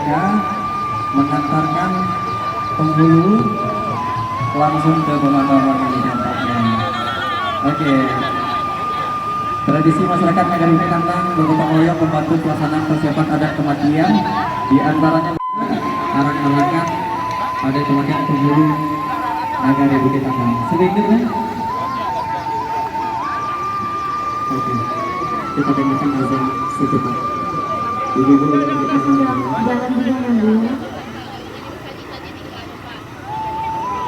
mereka mengantarkan penghulu langsung ke pemakaman ini dampaknya. Oke. Tradisi masyarakat Nagari Petantang bergotong royong membantu pelaksanaan persiapan adat kematian, di antaranya arak-arakan pada kematian penghulu Nagari Petantang. Sedikit kan? Oke. Kita dengarkan azan sejenak. Ibu-ibu boleh kita jalan juga nanti.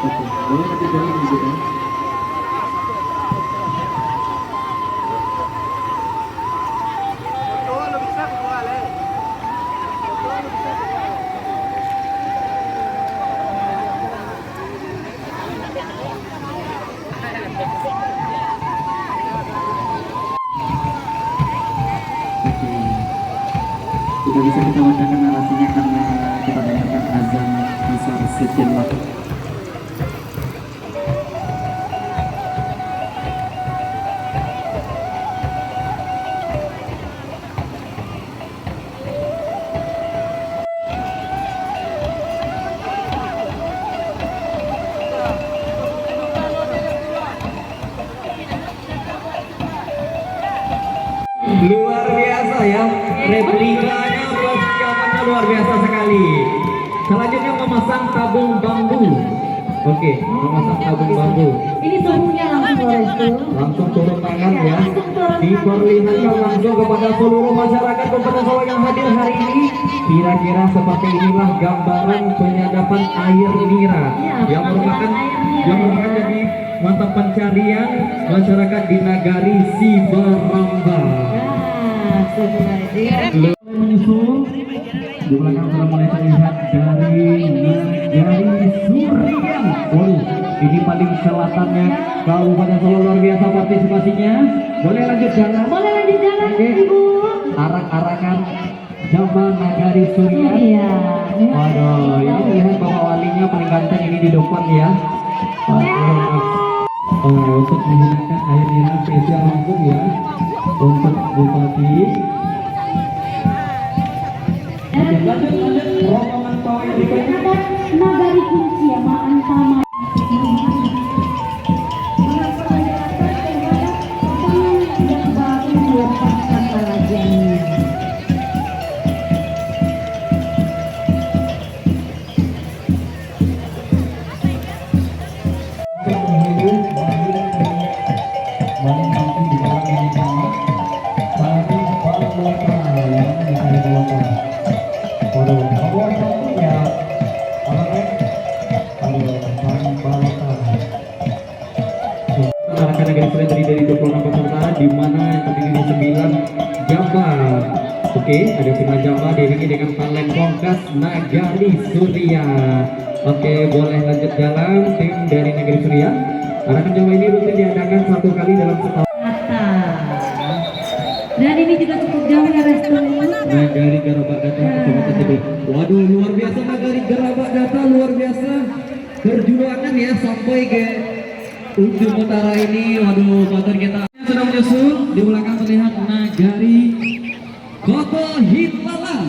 Oke, boleh nanti jalan juga. Tidak bisa kita bacakan narasinya karena kita dengarkan azan asar sejenak. Luar biasa ya, replikanya persiapannya luar biasa sekali. Selanjutnya memasang tabung bambu. Oke, memasang tabung bambu. Ini suhunya langsung Restu. Langsung turun tangan ya. Diperlihatkan langsung kepada seluruh masyarakat Kabupaten Solo yang hadir hari ini. Kira-kira seperti inilah gambaran penyadapan air nira yang merupakan jadi mata pencarian masyarakat di Nagari Sibaramba. Menyusul di belakang sudah mulai terlihat dari Nagari Surian. Ini paling selatannya Kabupaten Solo, luar biasa partisipasinya. Boleh lanjut jalan? Boleh lanjut jalan, Ibu. Arak-arakan Jambal Nagari Surian. Iya. Waduh, ini terlihat Bapak Walinya paling ganteng ini di depan ya. Untuk menggunakan air nira spesial langsung ya untuk Bupati. Lanjut rombongan pawai berikutnya. Nagari kunci ya, makan sama. Terdiri dari 26 peserta, di mana yang terdiri dari 9 jambar. Oke, ada 9 jambar diiringi dengan talen bongkas Nagari Surya. Oke, boleh lanjut jalan tim dari Nagari Surya. Arakan jambar ini rutin diadakan 1 kali dalam setahun. Dan ini juga cukup jauh ya Restu. Nagari Gerabak Data Kecamatan Tebet. Waduh, luar biasa Nagari Gerabak Data, luar biasa perjuangan ya sampai ke ujung utara ini. Waduh, motor kita sudah menyusul. Di belakang terlihat Nagari Koto Hitlalang.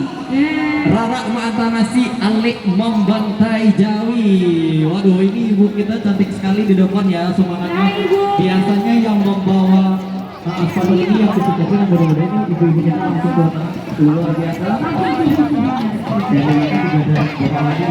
Rarak Ma'antanasi Alik Membantai Jawi. Waduh, ini ibu kita cantik sekali di depan ya, semangatnya. Biasanya yang membawa sepatu ini yang kecil-kecil, mudah-mudahan ini ibu-ibunya langsung ke luar biasa. Dan di belakang juga ada beberapa lagi.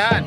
Dan